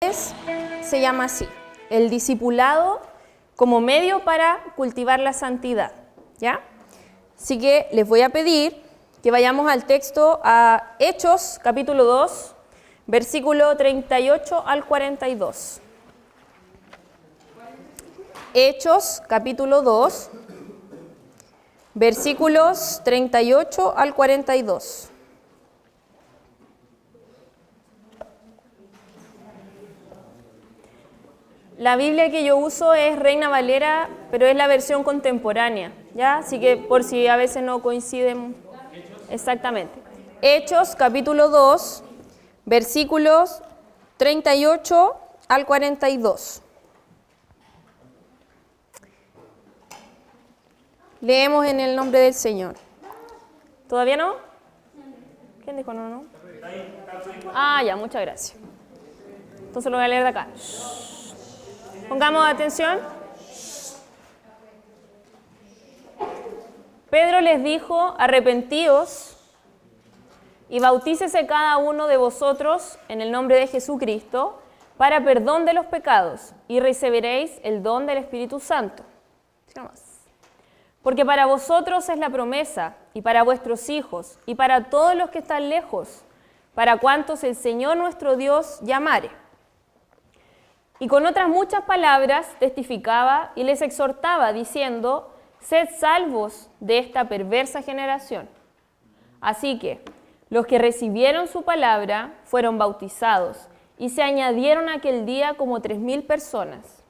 Se llama así, el discipulado como medio para cultivar la santidad, ¿ya? Así que les voy a pedir que vayamos al texto, a Hechos, capítulo 2, versículo 38 al 42. Hechos, capítulo 2, versículos 38 al 42. La Biblia que yo uso es Reina Valera, pero es la versión contemporánea, ¿ya? Así que por si a veces no coinciden exactamente. Hechos, capítulo 2, versículos 38 al 42. Leemos en el nombre del Señor. ¿Todavía no? ¿Quién dijo no? Ah, ya, muchas gracias. Entonces lo voy a leer de acá. Pongamos atención. Pedro les dijo: arrepentíos y bautícese cada uno de vosotros en el nombre de Jesucristo para perdón de los pecados y recibiréis el don del Espíritu Santo. Porque para vosotros es la promesa, y para vuestros hijos, y para todos los que están lejos, para cuantos el Señor nuestro Dios llamare. Y con otras muchas palabras testificaba y les exhortaba, diciendo: sed salvos de esta perversa generación. Así que los que recibieron su palabra fueron bautizados, y se añadieron aquel día como 3,000 personas.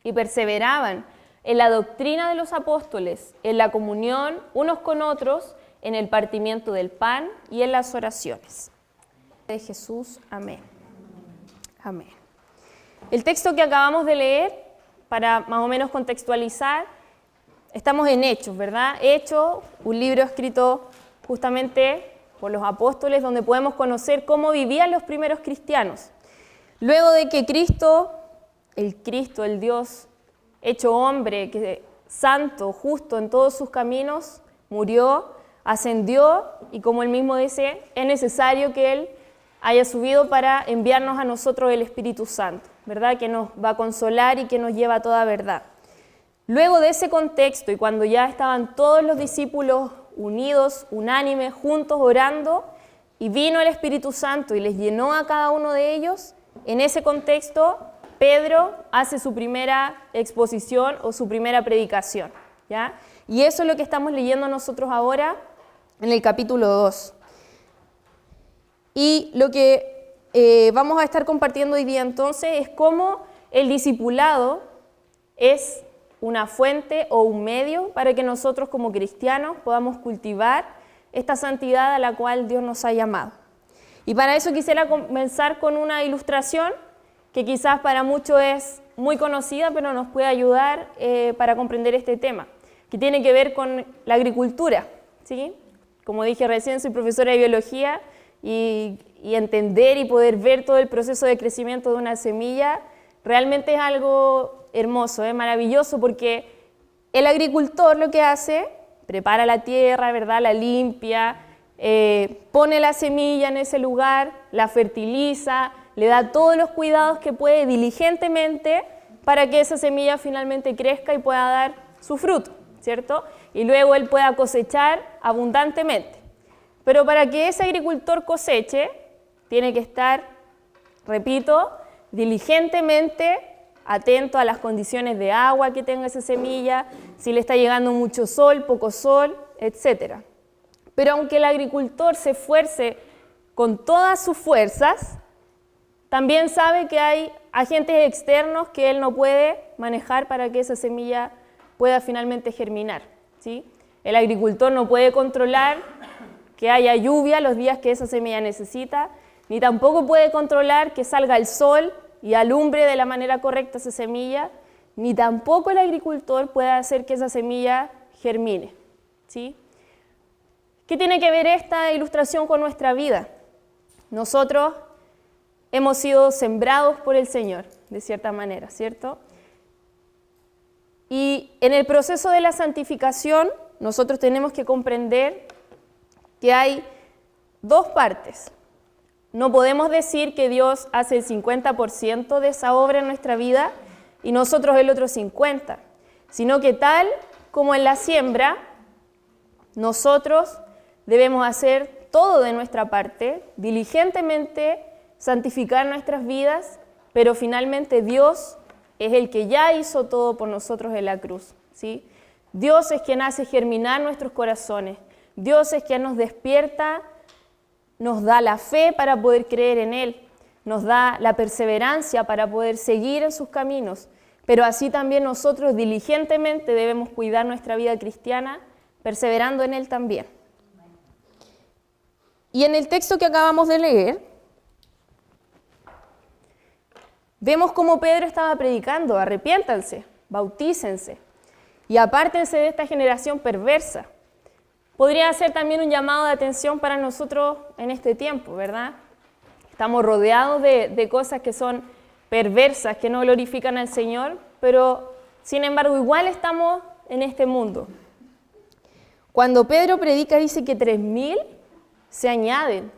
Y perseveraban en la doctrina de los apóstoles, en la comunión unos con otros, en el partimiento del pan y en las oraciones. De Jesús, amén. Amén. El texto que acabamos de leer, para más o menos contextualizar, estamos en Hechos, ¿verdad? Hechos, un libro escrito justamente por los apóstoles, donde podemos conocer cómo vivían los primeros cristianos. Luego de que Cristo, el Dios hecho hombre, que santo, justo en todos sus caminos, murió, ascendió, y como él mismo dice, es necesario que él haya subido para enviarnos a nosotros el Espíritu Santo, ¿verdad? Que nos va a consolar y que nos lleva a toda verdad. Luego de ese contexto, y cuando ya estaban todos los discípulos unidos, unánimes, juntos, orando, y vino el Espíritu Santo y les llenó a cada uno de ellos, en ese contexto Pedro hace su primera exposición o su primera predicación, ¿ya? Y eso es lo que estamos leyendo nosotros ahora en el capítulo 2. Y lo que vamos a estar compartiendo hoy día entonces es cómo el discipulado es una fuente o un medio para que nosotros como cristianos podamos cultivar esta santidad a la cual Dios nos ha llamado. Y para eso quisiera comenzar con una ilustración que quizás para muchos es muy conocida, pero nos puede ayudar para comprender este tema, que tiene que ver con la agricultura, ¿sí? Como dije recién, soy profesora de biología y entender y poder ver todo el proceso de crecimiento de una semilla realmente es algo hermoso, maravilloso, porque el agricultor lo que hace, prepara la tierra, ¿verdad? La limpia, pone la semilla en ese lugar, la fertiliza, le da todos los cuidados que puede diligentemente para que esa semilla finalmente crezca y pueda dar su fruto, ¿cierto? Y luego él pueda cosechar abundantemente. Pero para que ese agricultor coseche, tiene que estar, repito, diligentemente atento a las condiciones de agua que tenga esa semilla, si le está llegando mucho sol, poco sol, etc. Pero aunque el agricultor se esfuerce con todas sus fuerzas, también sabe que hay agentes externos que él no puede manejar para que esa semilla pueda finalmente germinar, ¿sí? El agricultor no puede controlar que haya lluvia los días que esa semilla necesita, ni tampoco puede controlar que salga el sol y alumbre de la manera correcta esa semilla, ni tampoco el agricultor puede hacer que esa semilla germine, ¿sí? ¿Qué tiene que ver esta ilustración con nuestra vida? Nosotros hemos sido sembrados por el Señor, de cierta manera, ¿cierto? Y en el proceso de la santificación, nosotros tenemos que comprender que hay dos partes. no podemos decir que Dios hace el 50% de esa obra en nuestra vida y nosotros el otro 50%, sino que tal como en la siembra, nosotros debemos hacer todo de nuestra parte, diligentemente santificar nuestras vidas, pero finalmente Dios es el que ya hizo todo por nosotros en la cruz, ¿sí? Dios es quien hace germinar nuestros corazones, Dios es quien nos despierta, nos da la fe para poder creer en Él, nos da la perseverancia para poder seguir en sus caminos, pero así también nosotros diligentemente debemos cuidar nuestra vida cristiana, perseverando en Él también. Y en el texto que acabamos de leer, vemos cómo Pedro estaba predicando: arrepiéntanse, bautícense y apártense de esta generación perversa. Podría ser también un llamado de atención para nosotros en este tiempo, ¿verdad? Estamos rodeados de cosas que son perversas, que no glorifican al Señor, pero sin embargo igual estamos en este mundo. Cuando Pedro predica dice que 3.000 se añaden.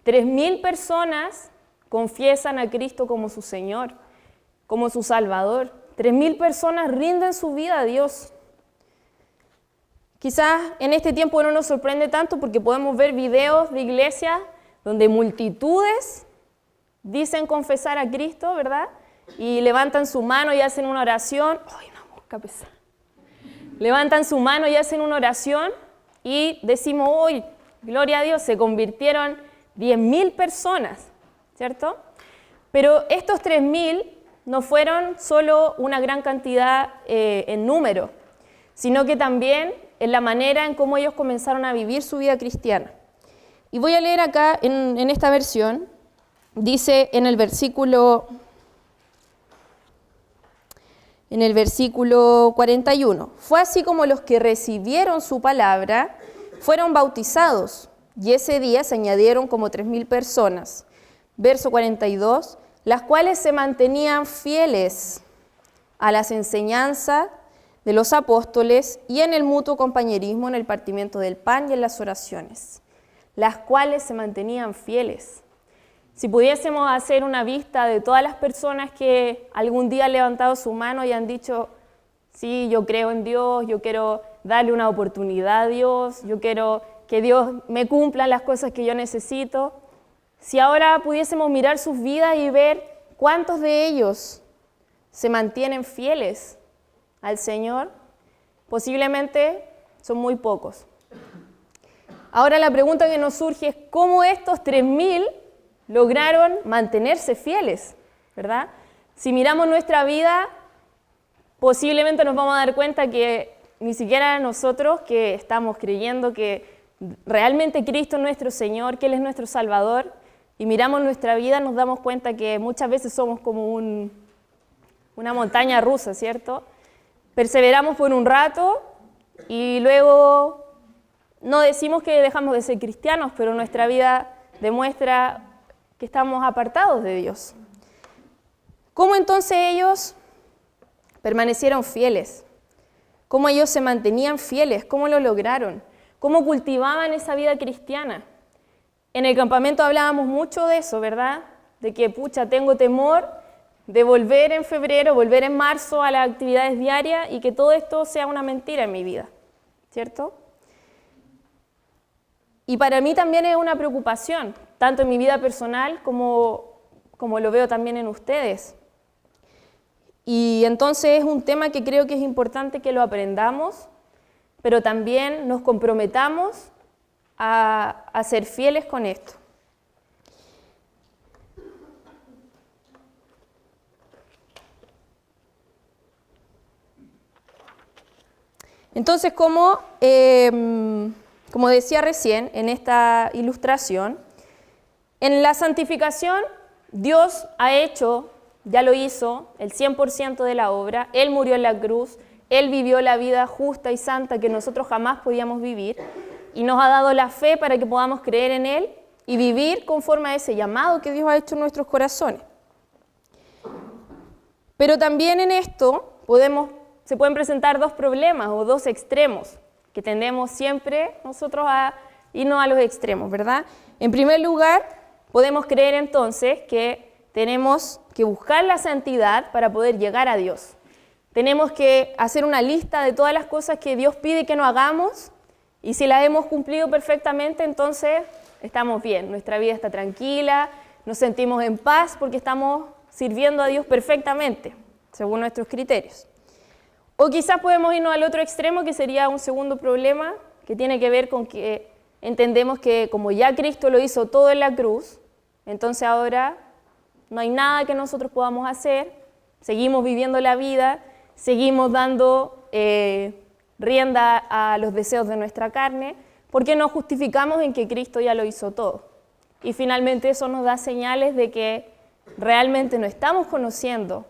3.000 personas confiesan a Cristo como su Señor, como su Salvador. 3.000 personas rinden su vida a Dios. Quizás en este tiempo no nos sorprende tanto porque podemos ver videos de iglesias donde multitudes dicen confesar a Cristo, ¿verdad? Y levantan su mano y hacen una oración. ¡Ay, una mosca pesada! Levantan su mano y hacen una oración y decimos: ¡hoy, gloria a Dios! Se convirtieron 10.000 personas, ¿cierto? Pero estos 3.000 no fueron solo una gran cantidad en número, sino que también en la manera en cómo ellos comenzaron a vivir su vida cristiana. Y voy a leer acá en esta versión, dice en el versículo 41, fue así como los que recibieron su palabra fueron bautizados, y ese día se añadieron como 3.000 personas. Verso 42, las cuales se mantenían fieles a las enseñanzas de los apóstoles y en el mutuo compañerismo, en el partimiento del pan y en las oraciones, las cuales se mantenían fieles. Si pudiésemos hacer una vista de todas las personas que algún día han levantado su mano y han dicho: sí, yo creo en Dios, yo quiero darle una oportunidad a Dios, yo quiero que Dios me cumpla las cosas que yo necesito. Si ahora pudiésemos mirar sus vidas y ver cuántos de ellos se mantienen fieles al Señor, posiblemente son muy pocos. Ahora la pregunta que nos surge es: ¿cómo estos 3.000 lograron mantenerse fieles? ¿Verdad? Si miramos nuestra vida, posiblemente nos vamos a dar cuenta que ni siquiera nosotros que estamos creyendo que realmente Cristo es nuestro Señor, que Él es nuestro Salvador, y miramos nuestra vida, nos damos cuenta que muchas veces somos como una montaña rusa, ¿cierto? Perseveramos por un rato y luego no decimos que dejamos de ser cristianos, pero nuestra vida demuestra que estamos apartados de Dios. ¿Cómo entonces ellos permanecieron fieles? ¿Cómo ellos se mantenían fieles? ¿Cómo lo lograron? ¿Cómo cultivaban esa vida cristiana? En el campamento hablábamos mucho de eso, ¿verdad? De que, tengo temor de volver en febrero, volver en marzo a las actividades diarias y que todo esto sea una mentira en mi vida, ¿cierto? Y para mí también es una preocupación, tanto en mi vida personal como lo veo también en ustedes. Y entonces es un tema que creo que es importante que lo aprendamos, pero también nos comprometamos a ser fieles con esto. Entonces, como decía recién en esta ilustración, en la santificación Dios ha hecho, ya lo hizo, el 100% de la obra. Él murió en la cruz, Él vivió la vida justa y santa que nosotros jamás podíamos vivir y nos ha dado la fe para que podamos creer en Él y vivir conforme a ese llamado que Dios ha hecho en nuestros corazones. Pero también en esto se pueden presentar dos problemas o dos extremos, que tendemos siempre nosotros a irnos a los extremos, ¿verdad? En primer lugar, podemos creer entonces que tenemos que buscar la santidad para poder llegar a Dios. Tenemos que hacer una lista de todas las cosas que Dios pide que no hagamos, y si las hemos cumplido perfectamente, entonces estamos bien, nuestra vida está tranquila, nos sentimos en paz porque estamos sirviendo a Dios perfectamente, según nuestros criterios. O quizás podemos irnos al otro extremo, que sería un segundo problema, que tiene que ver con que entendemos que como ya Cristo lo hizo todo en la cruz, entonces ahora no hay nada que nosotros podamos hacer, seguimos viviendo la vida, seguimos dando rienda a los deseos de nuestra carne, porque nos justificamos en que Cristo ya lo hizo todo. Y finalmente eso nos da señales de que realmente no estamos conociendo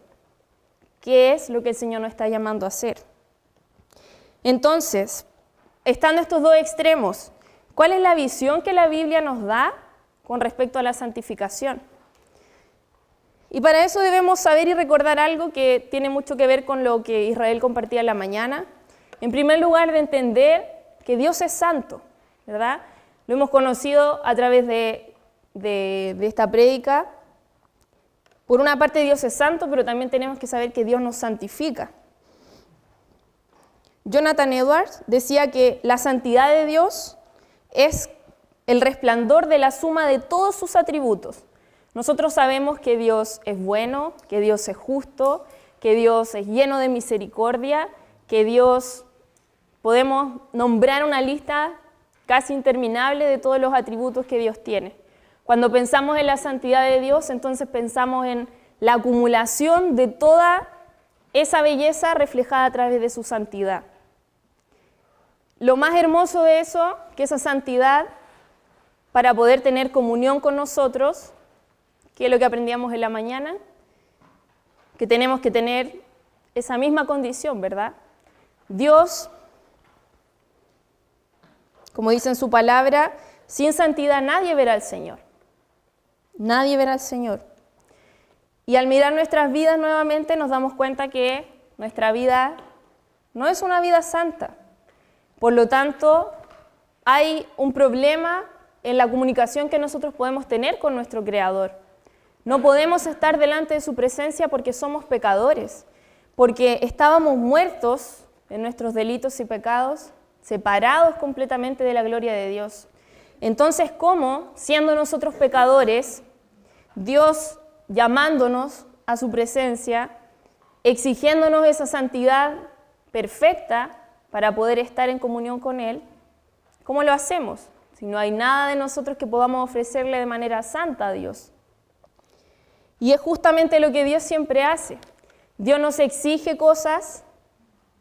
qué es lo que el Señor nos está llamando a hacer. Entonces, estando estos dos extremos, ¿cuál es la visión que la Biblia nos da con respecto a la santificación? Y para eso debemos saber y recordar algo que tiene mucho que ver con lo que Israel compartía en la mañana. En primer lugar, de entender que Dios es santo, ¿verdad? Lo hemos conocido a través de esta prédica. Por una parte, Dios es santo, pero también tenemos que saber que Dios nos santifica. Jonathan Edwards decía que la santidad de Dios es el resplandor de la suma de todos sus atributos. Nosotros sabemos que Dios es bueno, que Dios es justo, que Dios es lleno de misericordia, que Dios, podemos nombrar una lista casi interminable de todos los atributos que Dios tiene. Cuando pensamos en la santidad de Dios, entonces pensamos en la acumulación de toda esa belleza reflejada a través de su santidad. Lo más hermoso de eso, que esa santidad, para poder tener comunión con nosotros, que es lo que aprendíamos en la mañana, que tenemos que tener esa misma condición, ¿verdad? Dios, como dice en su palabra, sin santidad nadie verá al Señor. Nadie verá al Señor. Y al mirar nuestras vidas nuevamente nos damos cuenta que nuestra vida no es una vida santa. Por lo tanto, hay un problema en la comunicación que nosotros podemos tener con nuestro Creador. No podemos estar delante de su presencia porque somos pecadores, porque estábamos muertos en nuestros delitos y pecados, separados completamente de la gloria de Dios. Entonces, ¿cómo, siendo nosotros pecadores, Dios llamándonos a su presencia, exigiéndonos esa santidad perfecta para poder estar en comunión con Él, cómo lo hacemos? Si no hay nada de nosotros que podamos ofrecerle de manera santa a Dios. Y es justamente lo que Dios siempre hace. Dios nos exige cosas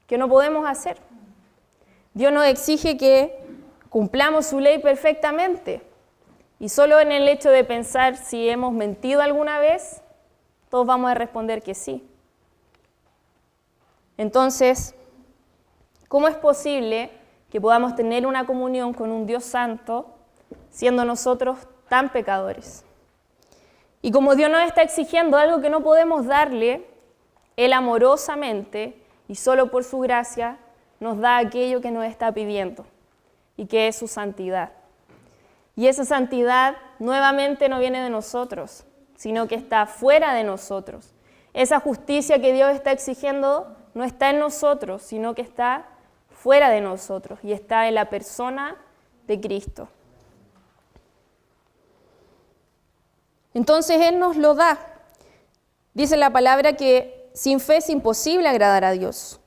que no podemos hacer. Dios nos exige que cumplamos su ley perfectamente. Y solo en el hecho de pensar si hemos mentido alguna vez, todos vamos a responder que sí. Entonces, ¿cómo es posible que podamos tener una comunión con un Dios santo siendo nosotros tan pecadores? Y como Dios nos está exigiendo algo que no podemos darle, Él amorosamente y solo por su gracia nos da aquello que nos está pidiendo, y que es su santidad. Y esa santidad nuevamente no viene de nosotros, sino que está fuera de nosotros. Esa justicia que Dios está exigiendo no está en nosotros, sino que está fuera de nosotros y está en la persona de Cristo. Entonces Él nos lo da. Dice la palabra que sin fe es imposible agradar a Dios,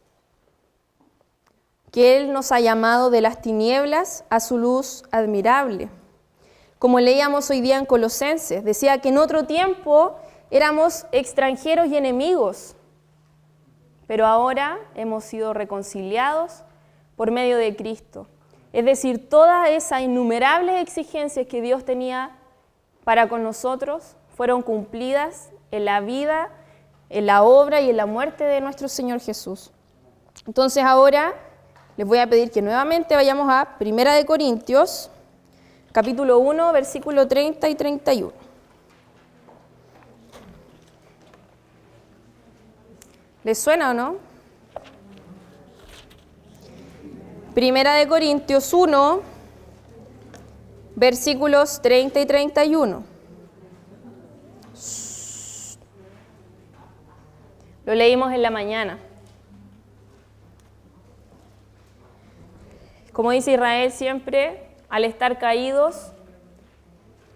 que Él nos ha llamado de las tinieblas a su luz admirable. Como leíamos hoy día en Colosenses, decía que en otro tiempo éramos extranjeros y enemigos, pero ahora hemos sido reconciliados por medio de Cristo. Es decir, todas esas innumerables exigencias que Dios tenía para con nosotros fueron cumplidas en la vida, en la obra y en la muerte de nuestro Señor Jesús. Entonces ahora les voy a pedir que nuevamente vayamos a 1 Corintios, capítulo 1, versículo 30 y 31. ¿Les suena o no? 1 Corintios 1, versículos 30 y 31. Lo leímos en la mañana. Como dice Israel siempre, al estar caídos,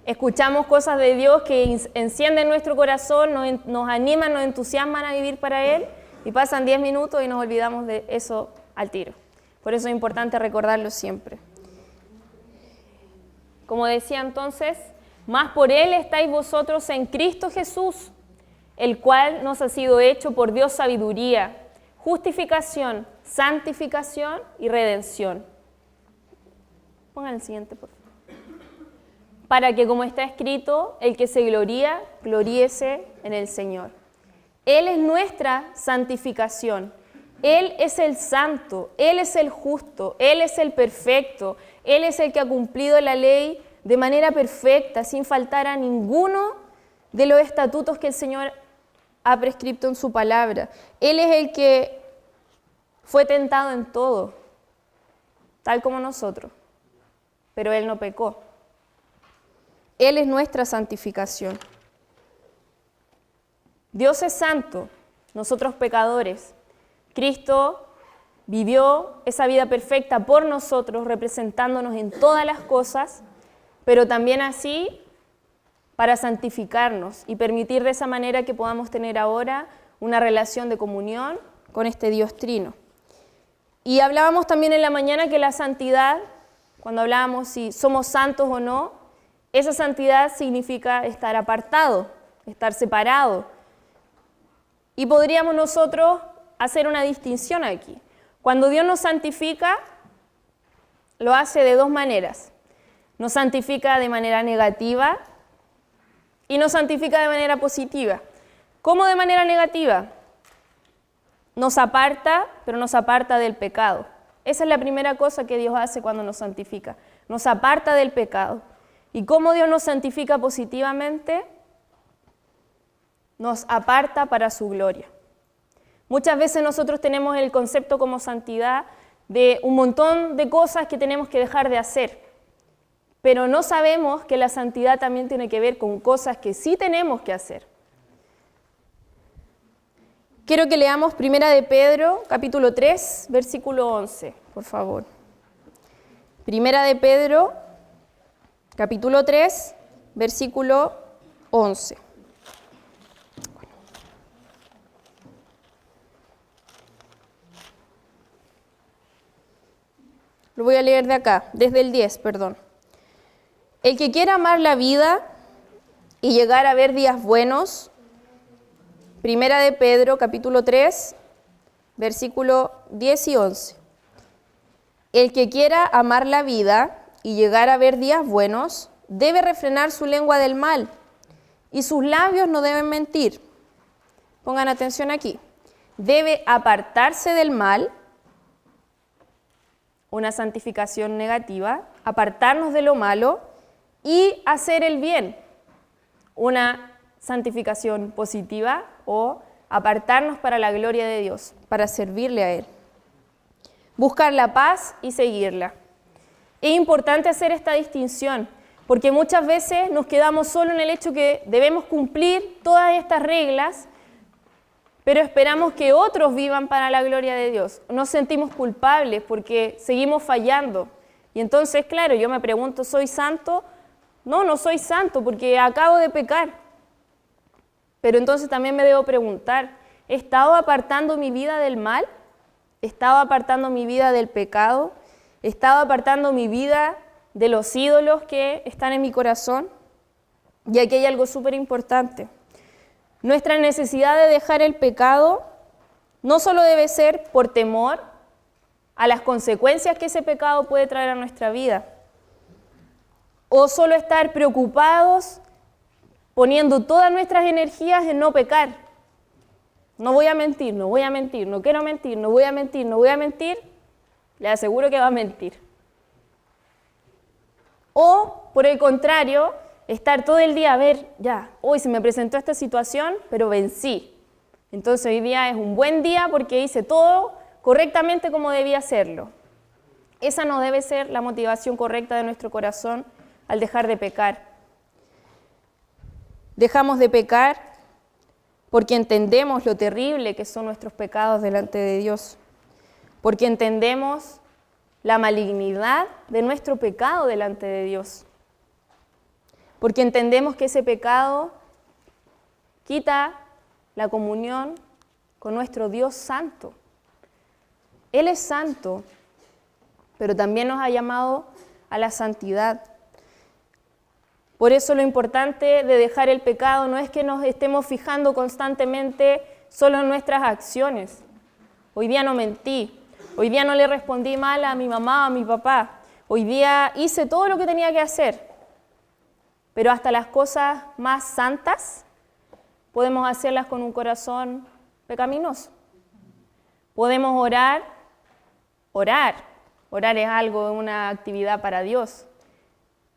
escuchamos cosas de Dios que encienden nuestro corazón, nos animan, nos entusiasman a vivir para Él, y pasan 10 minutos y nos olvidamos de eso al tiro. Por eso es importante recordarlo siempre. Como decía entonces, más por Él estáis vosotros en Cristo Jesús, el cual nos ha sido hecho por Dios sabiduría, justificación, santificación y redención. Pongan el siguiente, por favor. Para que, como está escrito, el que se gloría, gloríese en el Señor. Él es nuestra santificación. Él es el santo, Él es el justo, Él es el perfecto, Él es el que ha cumplido la ley de manera perfecta, sin faltar a ninguno de los estatutos que el Señor ha prescrito en su palabra. Él es el que fue tentado en todo, tal como nosotros, pero Él no pecó. Él es nuestra santificación. Dios es santo, nosotros pecadores. Cristo vivió esa vida perfecta por nosotros, representándonos en todas las cosas, pero también así para santificarnos y permitir de esa manera que podamos tener ahora una relación de comunión con este Dios trino. Y hablábamos también en la mañana que la santidad, cuando hablábamos si somos santos o no, esa santidad significa estar apartado, estar separado. Y podríamos nosotros hacer una distinción aquí. Cuando Dios nos santifica, lo hace de dos maneras. Nos santifica de manera negativa y nos santifica de manera positiva. ¿Cómo de manera negativa? Nos aparta, pero nos aparta del pecado. Esa es la primera cosa que Dios hace cuando nos santifica. Nos aparta del pecado. ¿Y cómo Dios nos santifica positivamente? Nos aparta para su gloria. Muchas veces nosotros tenemos el concepto como santidad de un montón de cosas que tenemos que dejar de hacer, pero no sabemos que la santidad también tiene que ver con cosas que sí tenemos que hacer. Quiero que leamos 1 de Pedro, capítulo 3, versículo 11, por favor. 1 de Pedro, capítulo 3, versículo 11. Lo voy a leer de acá, desde el 10, perdón. El que quiera amar la vida y llegar a ver días buenos, 1 de Pedro, capítulo 3, versículo 10 y 11. El que quiera amar la vida y llegar a ver días buenos, debe refrenar su lengua del mal, y sus labios no deben mentir. Pongan atención aquí. Debe apartarse del mal, una santificación negativa, apartarnos de lo malo y hacer el bien, una santificación positiva o apartarnos para la gloria de Dios, para servirle a Él. Buscar la paz y seguirla. Es importante hacer esta distinción, porque muchas veces nos quedamos solo en el hecho que debemos cumplir todas estas reglas, pero esperamos que otros vivan para la gloria de Dios. Nos sentimos culpables porque seguimos fallando. Y entonces, claro, yo me pregunto, ¿soy santo? No, no soy santo porque acabo de pecar. Pero entonces también me debo preguntar, ¿he estado apartando mi vida del mal? ¿He estado apartando mi vida del pecado? ¿He estado apartando mi vida de los ídolos que están en mi corazón? Y aquí hay algo súper importante. Nuestra necesidad de dejar el pecado no solo debe ser por temor a las consecuencias que ese pecado puede traer a nuestra vida, o solo estar preocupados poniendo todas nuestras energías en no pecar. No voy a mentir, no voy a mentir, no quiero mentir, no voy a mentir, no voy a mentir. Le aseguro que va a mentir. O, por el contrario, estar todo el día a ver, ya, hoy se me presentó esta situación, pero vencí. Entonces hoy día es un buen día porque hice todo correctamente como debía hacerlo. Esa no debe ser la motivación correcta de nuestro corazón al dejar de pecar. Dejamos de pecar porque entendemos lo terrible que son nuestros pecados delante de Dios, porque entendemos la malignidad de nuestro pecado delante de Dios, porque entendemos que ese pecado quita la comunión con nuestro Dios santo. Él es santo, pero también nos ha llamado a la santidad. Por eso lo importante de dejar el pecado no es que nos estemos fijando constantemente solo en nuestras acciones. Hoy día no mentí, hoy día no le respondí mal a mi mamá o a mi papá, hoy día hice todo lo que tenía que hacer. Pero hasta las cosas más santas podemos hacerlas con un corazón pecaminoso. Podemos orar es algo, una actividad para Dios.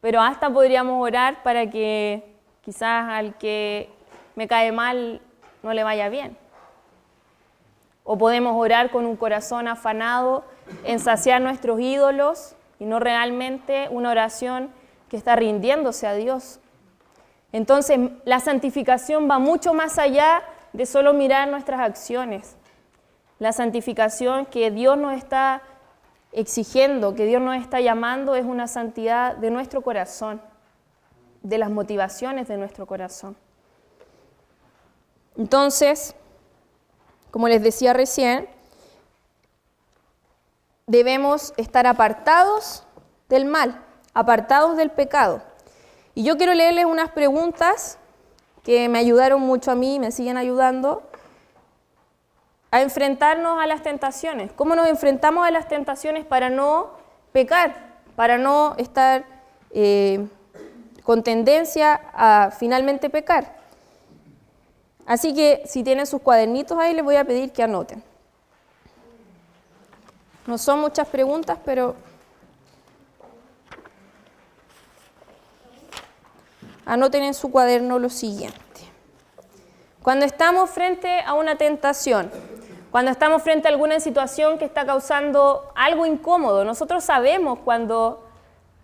Pero hasta podríamos orar para que quizás al que me cae mal no le vaya bien. O podemos orar con un corazón afanado en saciar nuestros ídolos y no realmente una oración que está rindiéndose a Dios. Entonces, la santificación va mucho más allá de solo mirar nuestras acciones. La santificación que Dios nos está exigiendo, que Dios nos está llamando, es una santidad de nuestro corazón, de las motivaciones de nuestro corazón. Entonces, como les decía recién, debemos estar apartados del mal, apartados del pecado. Y yo quiero leerles unas preguntas que me ayudaron mucho a mí y me siguen ayudando a enfrentarnos a las tentaciones. ¿Cómo nos enfrentamos a las tentaciones para no pecar, para no estar con tendencia a finalmente pecar? Así que si tienen sus cuadernitos ahí, les voy a pedir que anoten. No son muchas preguntas, pero anoten en su cuaderno lo siguiente. Cuando estamos frente a una tentación, cuando estamos frente a alguna situación que está causando algo incómodo, nosotros sabemos cuando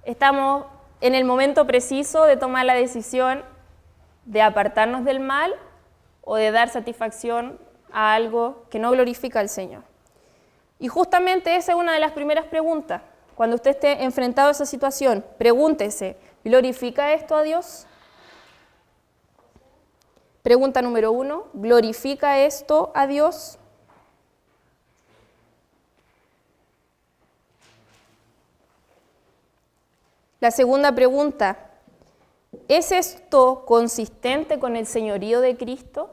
estamos en el momento preciso de tomar la decisión de apartarnos del mal o de dar satisfacción a algo que no glorifica al Señor. Y justamente esa es una de las primeras preguntas. Cuando usted esté enfrentado a esa situación, pregúntese, ¿glorifica esto a Dios? Pregunta número 1, ¿glorifica esto a Dios? La segunda pregunta, ¿es esto consistente con el señorío de Cristo?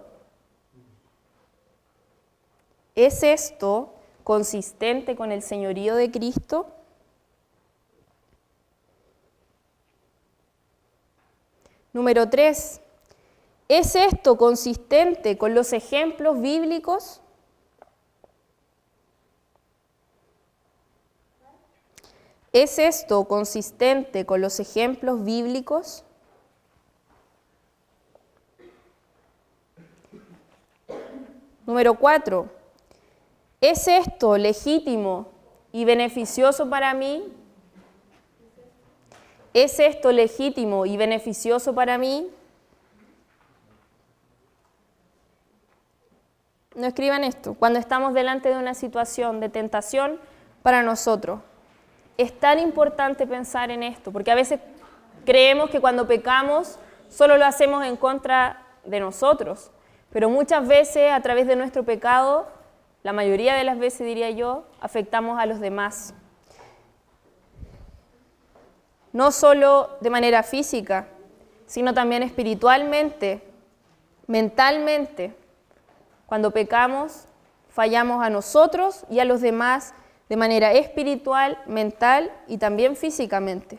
¿Es esto consistente con el señorío de Cristo? Número 3, ¿es esto consistente con los ejemplos bíblicos? ¿Es esto consistente con los ejemplos bíblicos? Número 4, ¿es esto legítimo y beneficioso para mí? ¿Es esto legítimo y beneficioso para mí? No escriban esto. Cuando estamos delante de una situación de tentación para nosotros, es tan importante pensar en esto, porque a veces creemos que cuando pecamos solo lo hacemos en contra de nosotros, pero muchas veces a través de nuestro pecado, la mayoría de las veces diría yo, afectamos a los demás. No solo de manera física, sino también espiritualmente, mentalmente. Cuando pecamos, fallamos a nosotros y a los demás de manera espiritual, mental y también físicamente.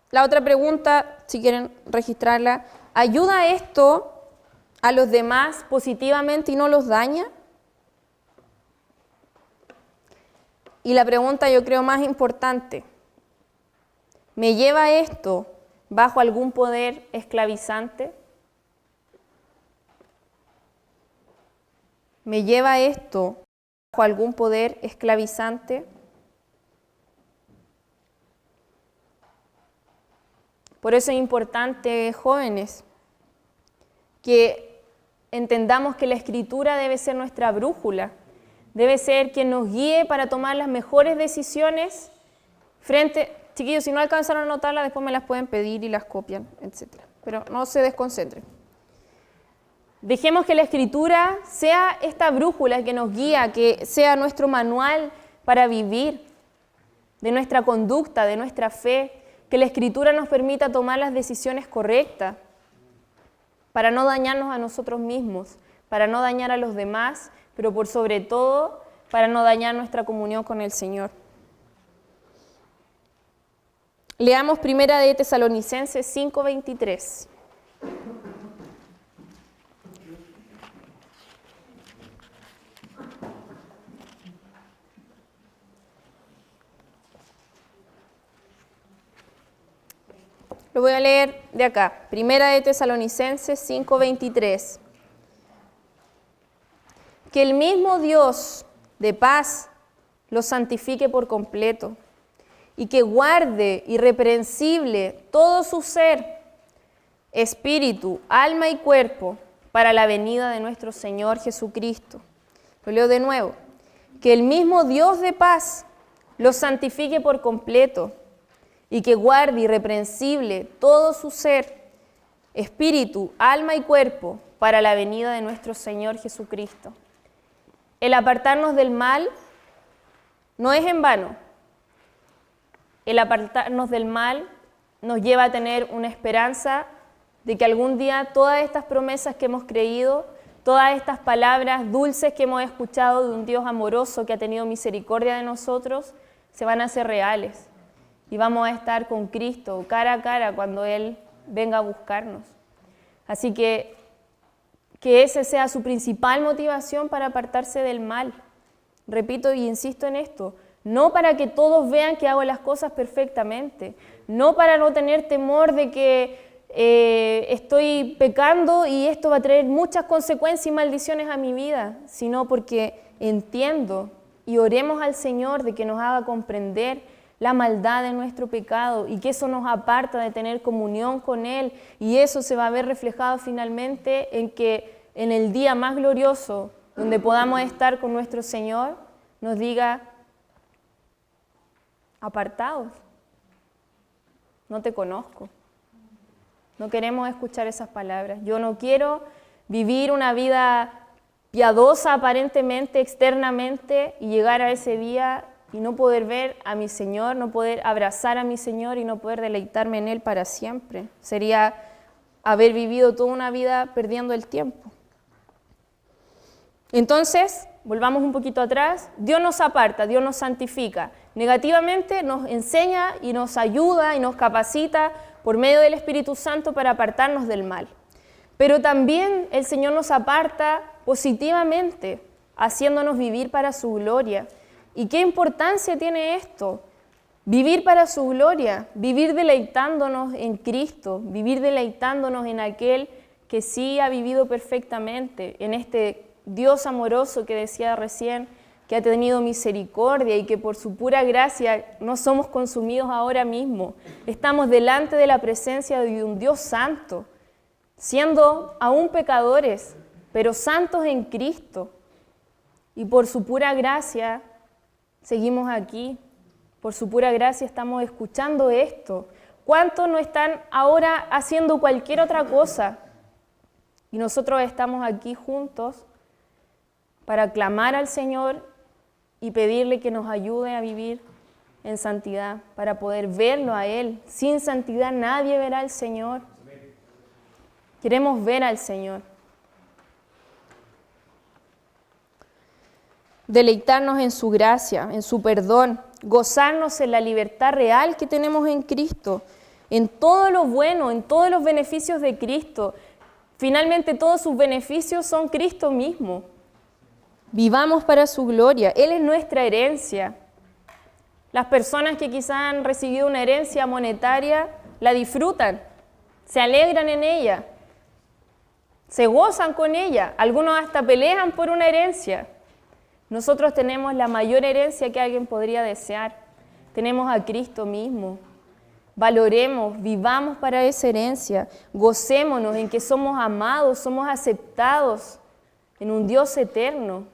La otra pregunta, si quieren registrarla, ¿ayuda esto a los demás positivamente y no los daña? Y la pregunta yo creo más importante, ¿me lleva esto bajo algún poder esclavizante? ¿Me lleva esto bajo algún poder esclavizante? Por eso es importante, jóvenes, que entendamos que la Escritura debe ser nuestra brújula, debe ser quien nos guíe para tomar las mejores decisiones frente... Chiquillos, si no alcanzaron a anotarlas, después me las pueden pedir y las copian, etc. Pero no se desconcentren. Dejemos que la Escritura sea esta brújula que nos guía, que sea nuestro manual para vivir, de nuestra conducta, de nuestra fe, que la Escritura nos permita tomar las decisiones correctas para no dañarnos a nosotros mismos, para no dañar a los demás, pero por sobre todo para no dañar nuestra comunión con el Señor. Leamos 1 de Tesalonicenses 5:23. Lo voy a leer de acá, 1 de Tesalonicenses 5:23. Que el mismo Dios de paz los santifique por completo y que guarde irreprensible todo su ser, espíritu, alma y cuerpo, para la venida de nuestro Señor Jesucristo. Lo leo de nuevo. Que el mismo Dios de paz los santifique por completo y que guarde irreprensible todo su ser, espíritu, alma y cuerpo, para la venida de nuestro Señor Jesucristo. El apartarnos del mal no es en vano. El apartarnos del mal nos lleva a tener una esperanza de que algún día todas estas promesas que hemos creído, todas estas palabras dulces que hemos escuchado de un Dios amoroso que ha tenido misericordia de nosotros, se van a hacer reales. Y vamos a estar con Cristo cara a cara cuando Él venga a buscarnos. Así que esa sea su principal motivación para apartarse del mal. Repito y insisto en esto, no para que todos vean que hago las cosas perfectamente, no para no tener temor de que estoy pecando y esto va a traer muchas consecuencias y maldiciones a mi vida, sino porque entiendo y oremos al Señor de que nos haga comprender la maldad de nuestro pecado y que eso nos aparta de tener comunión con Él, y eso se va a ver reflejado finalmente en que en el día más glorioso, donde podamos estar con nuestro Señor, nos diga: apartados, no te conozco. No queremos escuchar esas palabras. Yo no quiero vivir una vida piadosa aparentemente, externamente, y llegar a ese día y no poder ver a mi Señor, no poder abrazar a mi Señor y no poder deleitarme en Él para siempre. Sería haber vivido toda una vida perdiendo el tiempo. Entonces, volvamos un poquito atrás. Dios nos aparta, Dios nos santifica. Negativamente nos enseña y nos ayuda y nos capacita por medio del Espíritu Santo para apartarnos del mal. Pero también el Señor nos aparta positivamente, haciéndonos vivir para su gloria. ¿Y qué importancia tiene esto? Vivir para su gloria, vivir deleitándonos en Cristo, vivir deleitándonos en aquel que sí ha vivido perfectamente, en este Dios amoroso que decía recién, que ha tenido misericordia y que por su pura gracia no somos consumidos ahora mismo. Estamos delante de la presencia de un Dios santo, siendo aún pecadores, pero santos en Cristo. Y por su pura gracia seguimos aquí, por su pura gracia estamos escuchando esto. ¿Cuántos no están ahora haciendo cualquier otra cosa? Y nosotros estamos aquí juntos para clamar al Señor y pedirle que nos ayude a vivir en santidad, para poder verlo a Él. Sin santidad nadie verá al Señor. Queremos ver al Señor. Deleitarnos en su gracia, en su perdón, gozarnos en la libertad real que tenemos en Cristo, en todo lo bueno, en todos los beneficios de Cristo. Finalmente todos sus beneficios son Cristo mismo. Vivamos para su gloria. Él es nuestra herencia. Las personas que quizás han recibido una herencia monetaria la disfrutan, se alegran en ella, se gozan con ella. Algunos hasta pelean por una herencia. Nosotros tenemos la mayor herencia que alguien podría desear. Tenemos a Cristo mismo. valoremos, vivamos para esa herencia, gocémonos en que somos amados, somos aceptados en un Dios eterno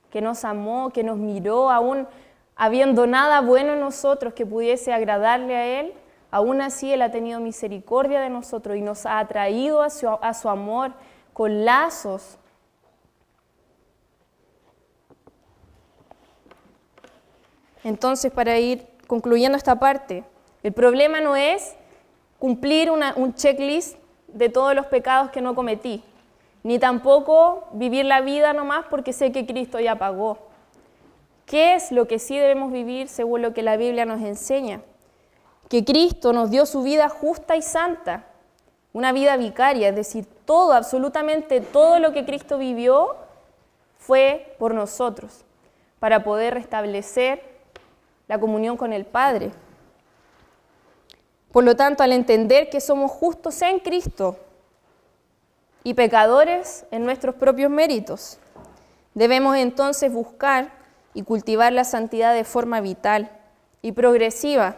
que nos amó, que nos miró, aún habiendo nada bueno en nosotros que pudiese agradarle a Él, aún así Él ha tenido misericordia de nosotros y nos ha atraído a su amor con lazos. Entonces, para ir concluyendo esta parte, el problema no es cumplir un checklist de todos los pecados que no cometí, ni tampoco vivir la vida nomás porque sé que Cristo ya pagó. ¿Qué es lo que sí debemos vivir según lo que la Biblia nos enseña? Que Cristo nos dio su vida justa y santa, una vida vicaria, es decir, todo, absolutamente todo lo que Cristo vivió fue por nosotros, para poder restablecer la comunión con el Padre. Por lo tanto, al entender que somos justos en Cristo y pecadores en nuestros propios méritos, debemos entonces buscar y cultivar la santidad de forma vital y progresiva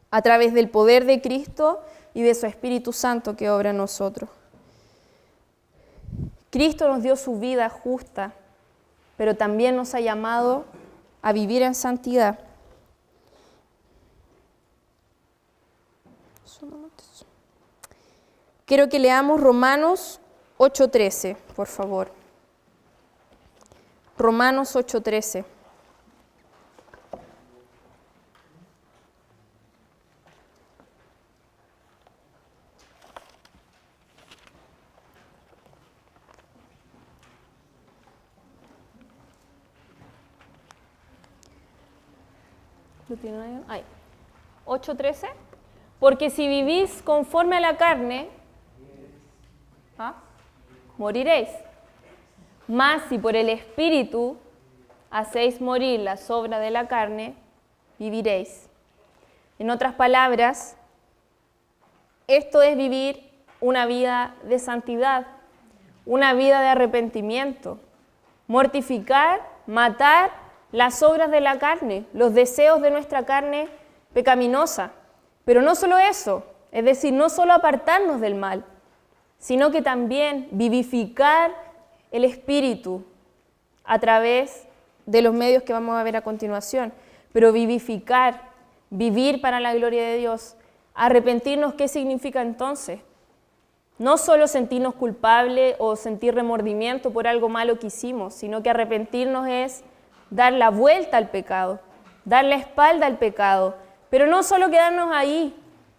a través del poder de Cristo y de su Espíritu Santo que obra en nosotros. Cristo nos dio su vida justa, pero también nos ha llamado a vivir en santidad. Quiero que leamos Romanos 8:13, por favor. Romanos 8:13. ¿Lo tienen ahí? 8:13. Porque si vivís conforme a la carne, moriréis. Mas si por el Espíritu hacéis morir las obras de la carne, viviréis. En otras palabras, esto es vivir una vida de santidad, una vida de arrepentimiento, mortificar, matar las obras de la carne, los deseos de nuestra carne pecaminosa. Pero no solo eso, es decir, no solo apartarnos del mal, sino que también vivificar el Espíritu a través de los medios que vamos a ver a continuación. Pero vivificar, vivir para la gloria de Dios, arrepentirnos, ¿qué significa entonces? No solo sentirnos culpables o sentir remordimiento por algo malo que hicimos, sino que arrepentirnos es dar la vuelta al pecado, dar la espalda al pecado, pero no solo quedarnos ahí,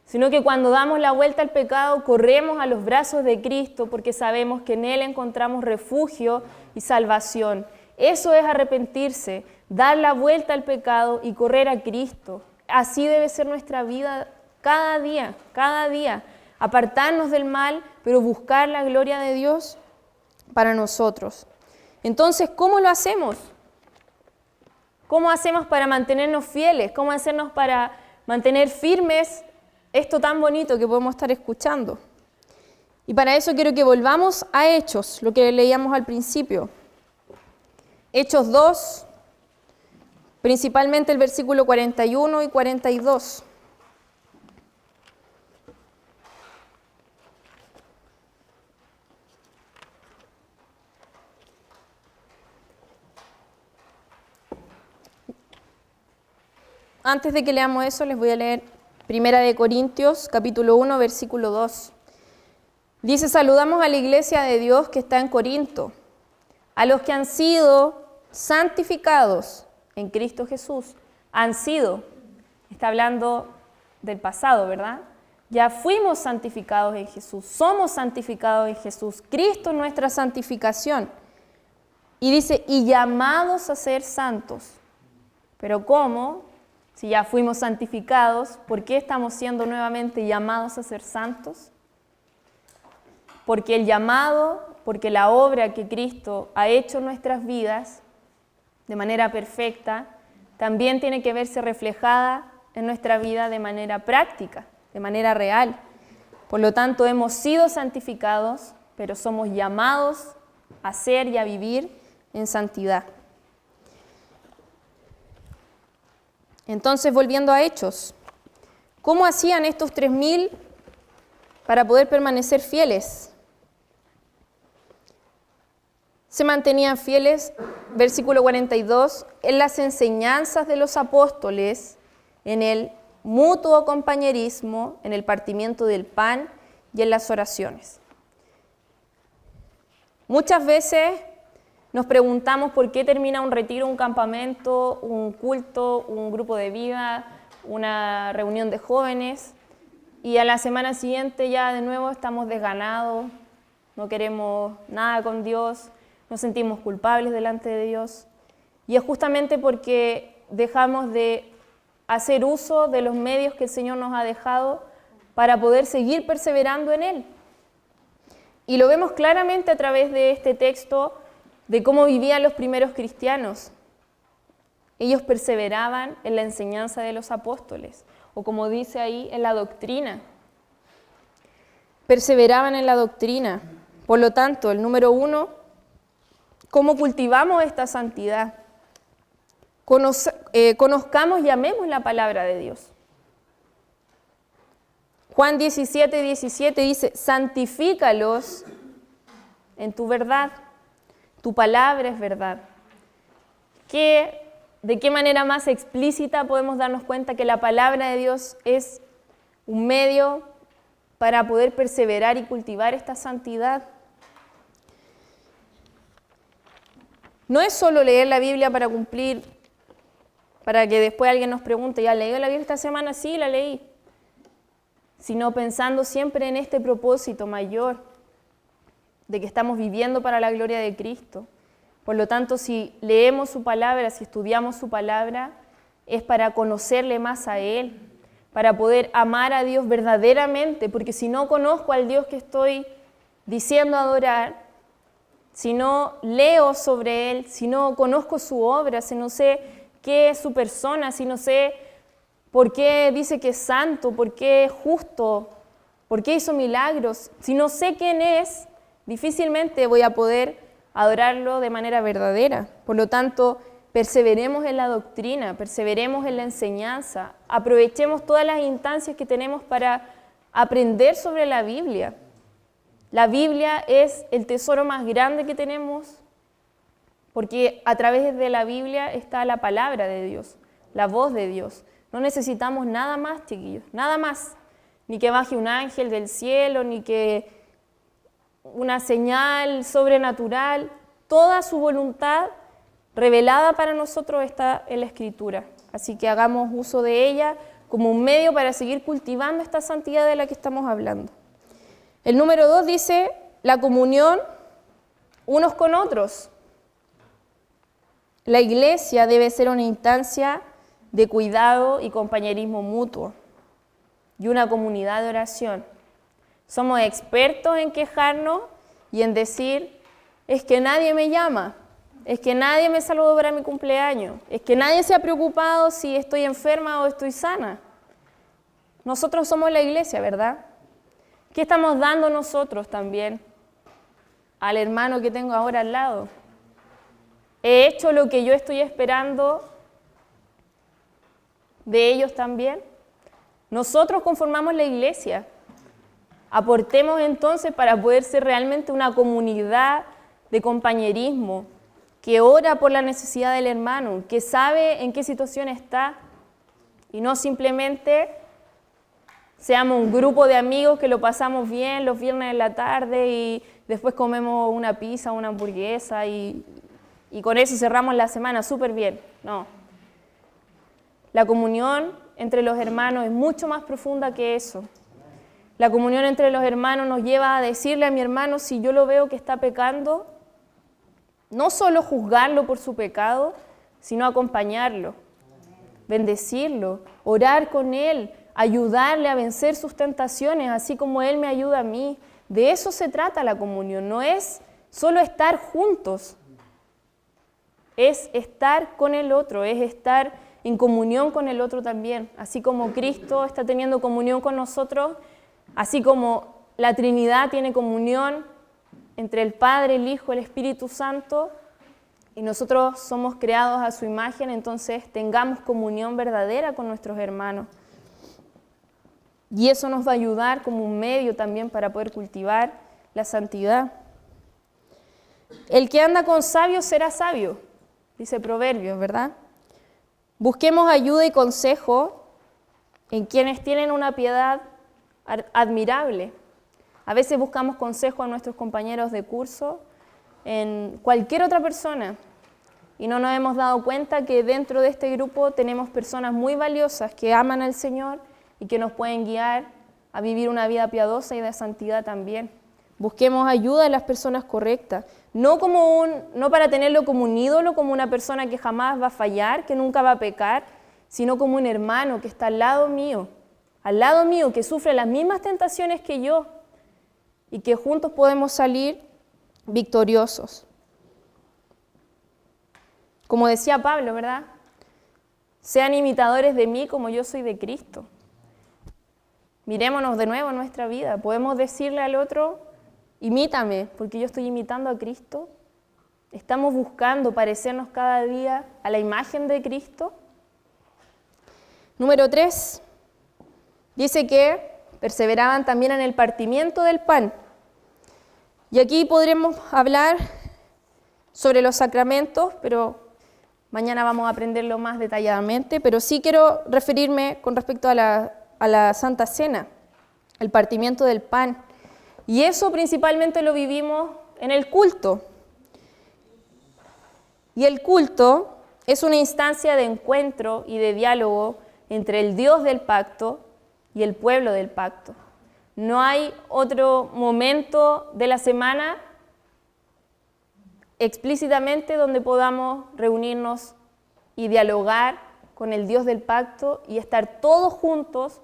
sino que cuando damos la vuelta al pecado, corremos a los brazos de Cristo porque sabemos que en Él encontramos refugio y salvación. Eso es arrepentirse, dar la vuelta al pecado y correr a Cristo. Así debe ser nuestra vida cada día. Apartarnos del mal, pero buscar la gloria de Dios para nosotros. Entonces, ¿cómo lo hacemos? ¿Cómo hacemos para mantenernos fieles? ¿Cómo hacernos para mantener firmes esto tan bonito que podemos estar escuchando? Y para eso quiero que volvamos a Hechos, lo que leíamos al principio. Hechos 2, principalmente el versículo 41 y 42. Antes de que leamos eso, les voy a leer 1 Corintios, capítulo 1, versículo 2. Dice, saludamos a la iglesia de Dios que está en Corinto, a los que han sido santificados en Cristo Jesús. Han sido, está hablando del pasado, ¿verdad? Ya fuimos santificados en Jesús, somos santificados en Jesús. Cristo es nuestra santificación. Y dice, y llamados a ser santos. ¿Pero cómo? Si ya fuimos santificados, ¿por qué estamos siendo nuevamente llamados a ser santos? Porque el llamado, porque la obra que Cristo ha hecho en nuestras vidas de manera perfecta, también tiene que verse reflejada en nuestra vida de manera práctica, de manera real. Por lo tanto, hemos sido santificados, pero somos llamados a ser y a vivir en santidad. Entonces, volviendo a Hechos, ¿Cómo hacían estos 3.000 para poder permanecer fieles? Se mantenían fieles, versículo 42, en las enseñanzas de los apóstoles, en el mutuo compañerismo, en el partimiento del pan y en las oraciones. Muchas veces nos preguntamos por qué termina un retiro, un campamento, un culto, un grupo de vida, una reunión de jóvenes, y a la semana siguiente ya de nuevo estamos desganados, no queremos nada con Dios, nos sentimos culpables delante de Dios. Y es justamente porque dejamos de hacer uso de los medios que el Señor nos ha dejado para poder seguir perseverando en Él. Y lo vemos claramente a través de este texto de cómo vivían los primeros cristianos. Ellos perseveraban en la enseñanza de los apóstoles, o como dice ahí, en la doctrina. Perseveraban en la doctrina. Por lo tanto, el número 1, ¿cómo cultivamos esta santidad? Conozcamos y amemos la palabra de Dios. Juan 17:17 dice, santifícalos en tu verdad. Tu palabra es verdad. ¿De qué manera más explícita podemos darnos cuenta que la palabra de Dios es un medio para poder perseverar y cultivar esta santidad? No es solo leer la Biblia para cumplir, para que después alguien nos pregunte, ¿ya leí la Biblia esta semana? Sí, la leí. Sino pensando siempre en este propósito mayor, de que estamos viviendo para la gloria de Cristo. Por lo tanto, si leemos su palabra, si estudiamos su palabra, es para conocerle más a Él, para poder amar a Dios verdaderamente, porque si no conozco al Dios que estoy diciendo adorar, si no leo sobre Él, si no conozco su obra, si no sé qué es su persona, si no sé por qué dice que es santo, por qué es justo, por qué hizo milagros, si no sé quién es, difícilmente voy a poder adorarlo de manera verdadera. Por lo tanto, perseveremos en la doctrina, perseveremos en la enseñanza, aprovechemos todas las instancias que tenemos para aprender sobre la Biblia. La Biblia es el tesoro más grande que tenemos, porque a través de la Biblia está la palabra de Dios, la voz de Dios. No necesitamos nada más, chiquillos, nada más. Ni que baje un ángel del cielo, ni que una señal sobrenatural. Toda su voluntad revelada para nosotros está en la Escritura. Así que hagamos uso de ella como un medio para seguir cultivando esta santidad de la que estamos hablando. El número 2 dice, la comunión unos con otros. La iglesia debe ser una instancia de cuidado y compañerismo mutuo y una comunidad de oración. Somos expertos en quejarnos y en decir, es que nadie me llama, es que nadie me saludó para mi cumpleaños, es que nadie se ha preocupado si estoy enferma o estoy sana. Nosotros somos la iglesia, ¿verdad? ¿Qué estamos dando nosotros también al hermano que tengo ahora al lado? ¿He hecho lo que yo estoy esperando de ellos también? Nosotros conformamos la iglesia. Aportemos entonces para poder ser realmente una comunidad de compañerismo, que ora por la necesidad del hermano, que sabe en qué situación está, y no simplemente seamos un grupo de amigos que lo pasamos bien los viernes en la tarde y después comemos una pizza, una hamburguesa y con eso cerramos la semana súper bien. No. La comunión entre los hermanos es mucho más profunda que eso. La comunión entre los hermanos nos lleva a decirle a mi hermano, si yo lo veo que está pecando, no solo juzgarlo por su pecado, sino acompañarlo, bendecirlo, orar con él, ayudarle a vencer sus tentaciones, así como él me ayuda a mí. De eso se trata la comunión, no es solo estar juntos, es estar con el otro, es estar en comunión con el otro también. Así como Cristo está teniendo comunión con nosotros, así como la Trinidad tiene comunión entre el Padre, el Hijo, el Espíritu Santo, y nosotros somos creados a su imagen, entonces tengamos comunión verdadera con nuestros hermanos. Y eso nos va a ayudar como un medio también para poder cultivar la santidad. El que anda con sabios será sabio, dice Proverbios, ¿verdad? Busquemos ayuda y consejo en quienes tienen una piedad admirable. A veces buscamos consejo a nuestros compañeros de curso, en cualquier otra persona, y no nos hemos dado cuenta que dentro de este grupo tenemos personas muy valiosas que aman al Señor y que nos pueden guiar a vivir una vida piadosa y de santidad también. Busquemos ayuda de las personas correctas, no para tenerlo como un ídolo, como una persona que jamás va a fallar, que nunca va a pecar, sino como un hermano que está al lado mío, que sufre las mismas tentaciones que yo y que juntos podemos salir victoriosos. Como decía Pablo, ¿verdad? Sean imitadores de mí como yo soy de Cristo. Mirémonos de nuevo en nuestra vida. Podemos decirle al otro, imítame, porque yo estoy imitando a Cristo. Estamos buscando parecernos cada día a la imagen de Cristo. Número 3, dice que perseveraban también en el partimiento del pan. Y aquí podremos hablar sobre los sacramentos, pero mañana vamos a aprenderlo más detalladamente, pero sí quiero referirme con respecto a la Santa Cena, el partimiento del pan. Y eso principalmente lo vivimos en el culto. Y el culto es una instancia de encuentro y de diálogo entre el Dios del pacto y el pueblo del pacto. No hay otro momento de la semana explícitamente donde podamos reunirnos y dialogar con el Dios del pacto y estar todos juntos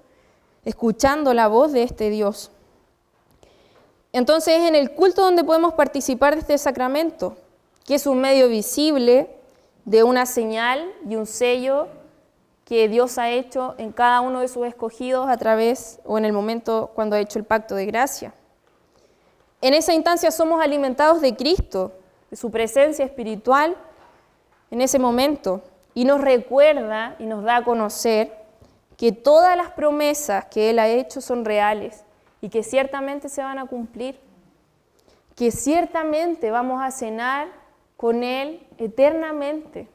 escuchando la voz de este Dios. Entonces es en el culto donde podemos participar de este sacramento, que es un medio visible de una señal y un sello que Dios ha hecho en cada uno de sus escogidos a través o en el momento cuando ha hecho el pacto de gracia. En esa instancia somos alimentados de Cristo, de su presencia espiritual en ese momento, y nos recuerda y nos da a conocer que todas las promesas que Él ha hecho son reales y que ciertamente se van a cumplir, que ciertamente vamos a cenar con Él eternamente.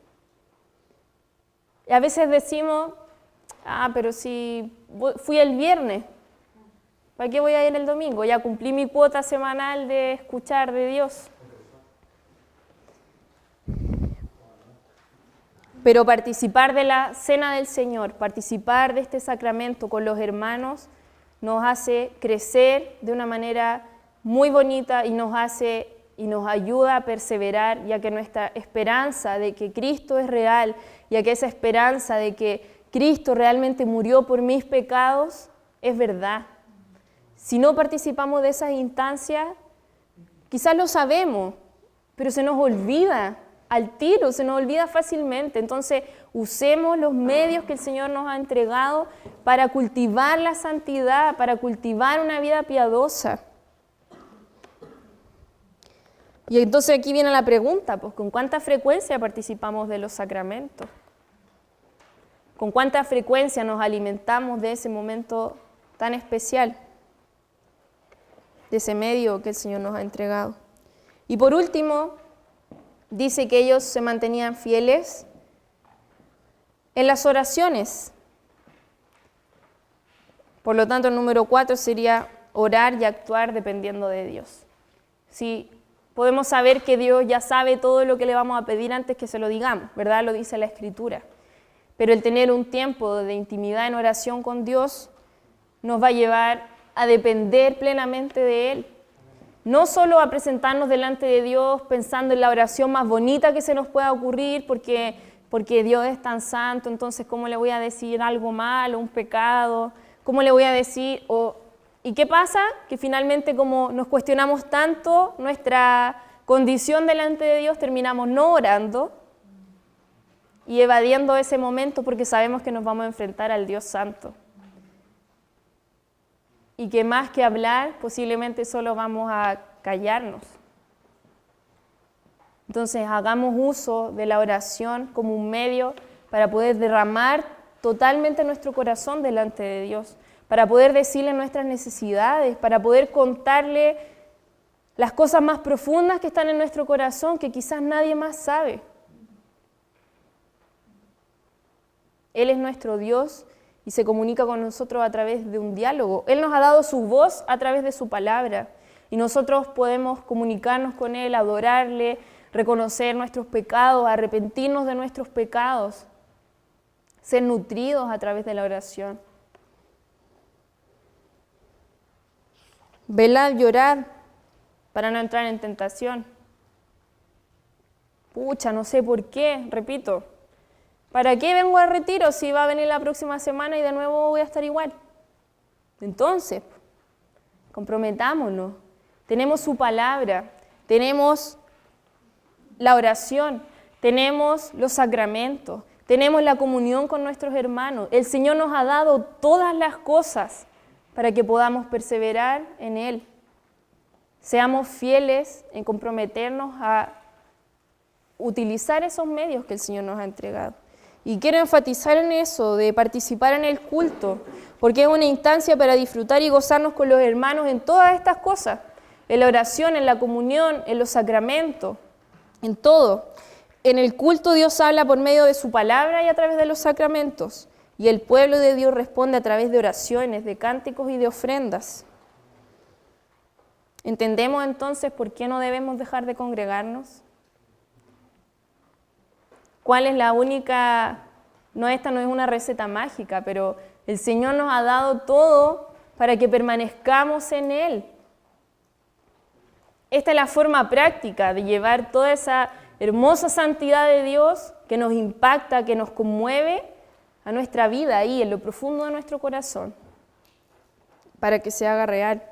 Y a veces decimos, pero si fui el viernes, ¿para qué voy a ir el domingo? Ya cumplí mi cuota semanal de escuchar de Dios. Pero participar de la cena del Señor, participar de este sacramento con los hermanos, nos hace crecer de una manera muy bonita y nos ayuda a perseverar, ya que nuestra esperanza de que Cristo es real, ya que esa esperanza de que Cristo realmente murió por mis pecados es verdad. Si no participamos de esas instancias, quizás lo sabemos, pero se nos olvida al tiro, se nos olvida fácilmente. Entonces, usemos los medios que el Señor nos ha entregado para cultivar la santidad, para cultivar una vida piadosa. Y entonces aquí viene la pregunta, pues, ¿con cuánta frecuencia participamos de los sacramentos? ¿Con cuánta frecuencia nos alimentamos de ese momento tan especial, de ese medio que el Señor nos ha entregado? Y por último, dice que ellos se mantenían fieles en las oraciones. Por lo tanto, el número 4 sería orar y actuar dependiendo de Dios. Si podemos saber que Dios ya sabe todo lo que le vamos a pedir antes que se lo digamos, ¿verdad? Lo dice la Escritura. Pero el tener un tiempo de intimidad en oración con Dios nos va a llevar a depender plenamente de Él. No solo a presentarnos delante de Dios pensando en la oración más bonita que se nos pueda ocurrir, porque Dios es tan santo, entonces ¿cómo le voy a decir algo malo, un pecado? ¿Cómo le voy a decir? ¿Y qué pasa? Que finalmente, como nos cuestionamos tanto nuestra condición delante de Dios, terminamos no orando y evadiendo ese momento porque sabemos que nos vamos a enfrentar al Dios Santo. Y que más que hablar, posiblemente solo vamos a callarnos. Entonces, hagamos uso de la oración como un medio para poder derramar totalmente nuestro corazón delante de Dios, para poder decirle nuestras necesidades, para poder contarle las cosas más profundas que están en nuestro corazón, que quizás nadie más sabe. Él es nuestro Dios y se comunica con nosotros a través de un diálogo. Él nos ha dado su voz a través de su palabra y nosotros podemos comunicarnos con Él, adorarle, reconocer nuestros pecados, arrepentirnos de nuestros pecados, ser nutridos a través de la oración. Velad, llorad, para no entrar en tentación. Pucha, no sé por qué, repito. ¿Para qué vengo al retiro si va a venir la próxima semana y de nuevo voy a estar igual? Entonces, comprometámonos. Tenemos su palabra, tenemos la oración, tenemos los sacramentos, tenemos la comunión con nuestros hermanos. El Señor nos ha dado todas las cosas para que podamos perseverar en Él. Seamos fieles en comprometernos a utilizar esos medios que el Señor nos ha entregado. Y quiero enfatizar en eso, de participar en el culto, porque es una instancia para disfrutar y gozarnos con los hermanos en todas estas cosas, en la oración, en la comunión, en los sacramentos, en todo. En el culto Dios habla por medio de su palabra y a través de los sacramentos, y el pueblo de Dios responde a través de oraciones, de cánticos y de ofrendas. ¿Entendemos entonces por qué no debemos dejar de congregarnos? ¿Cuál es la única? No, esta no es una receta mágica, pero el Señor nos ha dado todo para que permanezcamos en Él. Esta es la forma práctica de llevar toda esa hermosa santidad de Dios que nos impacta, que nos conmueve a nuestra vida ahí, en lo profundo de nuestro corazón, para que se haga real.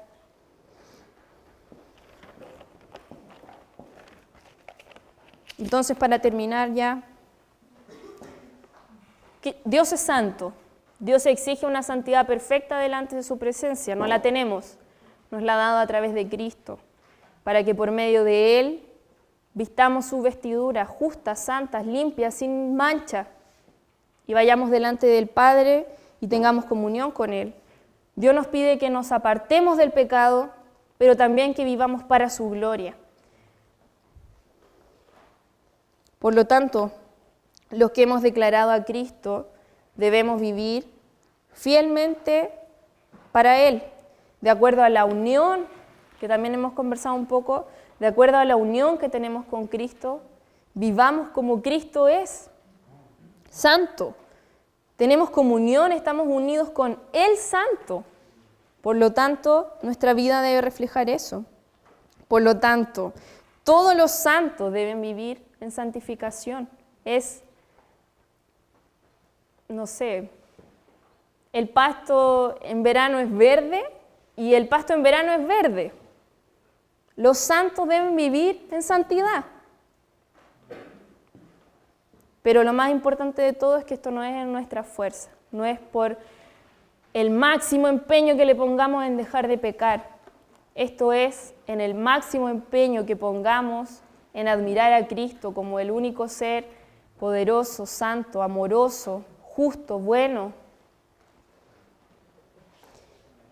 Entonces, para terminar ya, Dios es santo. Dios exige una santidad perfecta delante de su presencia. No la tenemos. Nos la ha dado a través de Cristo, para que por medio de Él vistamos sus vestiduras justas, santas, limpias, sin mancha, y vayamos delante del Padre y tengamos comunión con Él. Dios nos pide que nos apartemos del pecado, pero también que vivamos para su gloria. Por lo tanto, los que hemos declarado a Cristo debemos vivir fielmente para Él, de acuerdo a la unión, que también hemos conversado un poco, de acuerdo a la unión que tenemos con Cristo, vivamos como Cristo es, santo. Tenemos comunión, estamos unidos con el santo. Por lo tanto, nuestra vida debe reflejar eso. Por lo tanto, todos los santos deben vivir en santificación. Es, no sé, el pasto en verano es verde y el pasto en verano es verde. Los santos deben vivir en santidad. Pero lo más importante de todo es que esto no es en nuestra fuerza, no es por el máximo empeño que le pongamos en dejar de pecar. Esto es en el máximo empeño que pongamos en admirar a Cristo como el único ser poderoso, santo, amoroso, justo, bueno.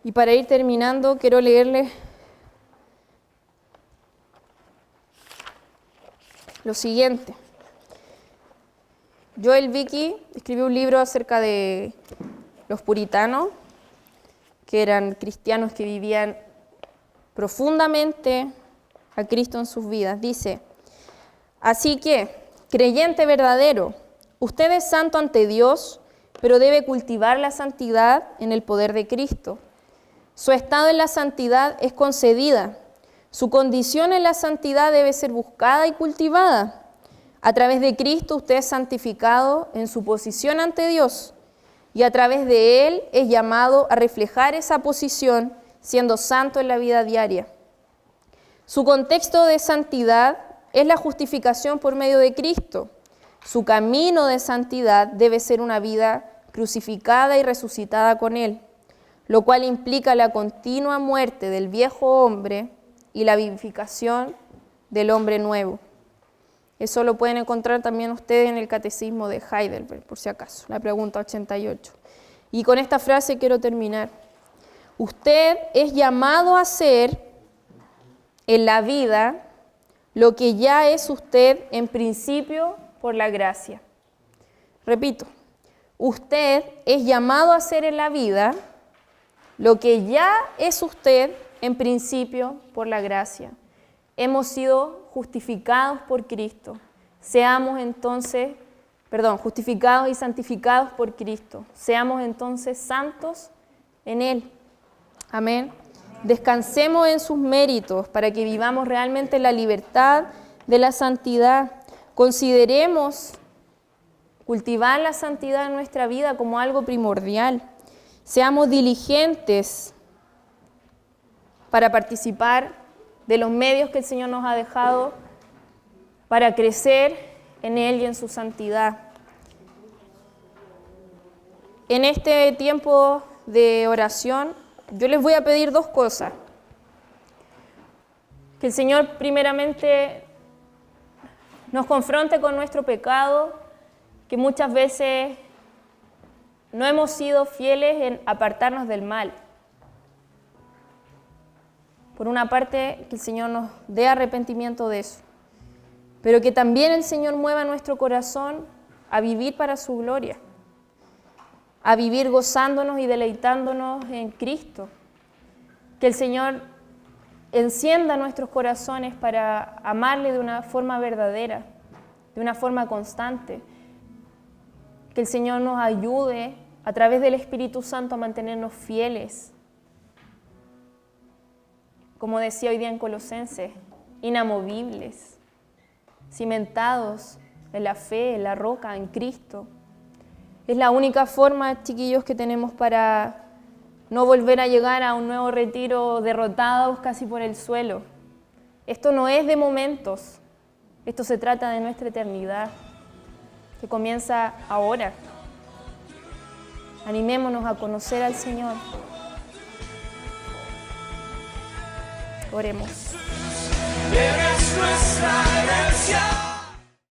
Y para ir terminando, quiero leerles lo siguiente. Joel Vicky escribió un libro acerca de los puritanos, que eran cristianos que vivían profundamente a Cristo en sus vidas. Dice: así que, creyente verdadero, usted es santo ante Dios, pero debe cultivar la santidad en el poder de Cristo. Su estado en la santidad es concedida. Su condición en la santidad debe ser buscada y cultivada. A través de Cristo usted es santificado en su posición ante Dios y a través de Él es llamado a reflejar esa posición siendo santo en la vida diaria. Su contexto de santidad es la justificación por medio de Cristo. Su camino de santidad debe ser una vida crucificada y resucitada con Él, lo cual implica la continua muerte del viejo hombre y la vivificación del hombre nuevo. Eso lo pueden encontrar también ustedes en el Catecismo de Heidelberg, por si acaso, la pregunta 88. Y con esta frase quiero terminar. Usted es llamado a ser en la vida lo que ya es usted en principio por la gracia. Repito, usted es llamado a ser en la vida lo que ya es usted en principio por la gracia. Hemos sido justificados por Cristo. Seamos entonces, justificados y santificados por Cristo. Seamos entonces santos en Él. Amén. Descansemos en sus méritos para que vivamos realmente la libertad de la santidad. Consideremos cultivar la santidad en nuestra vida como algo primordial. Seamos diligentes para participar de los medios que el Señor nos ha dejado para crecer en Él y en su santidad. En este tiempo de oración, yo les voy a pedir dos cosas. Que el Señor primeramente nos confronte con nuestro pecado, que muchas veces no hemos sido fieles en apartarnos del mal. Por una parte, que el Señor nos dé arrepentimiento de eso, pero que también el Señor mueva nuestro corazón a vivir para su gloria, a vivir gozándonos y deleitándonos en Cristo. Que el Señor encienda nuestros corazones para amarle de una forma verdadera, de una forma constante. Que el Señor nos ayude a través del Espíritu Santo a mantenernos fieles. Como decía hoy día en Colosenses, inamovibles, cimentados en la fe, en la roca, en Cristo. Es la única forma, chiquillos, que tenemos para no volver a llegar a un nuevo retiro derrotados casi por el suelo. Esto no es de momentos, esto se trata de nuestra eternidad, que comienza ahora. Animémonos a conocer al Señor. Oremos. Eres nuestra herencia.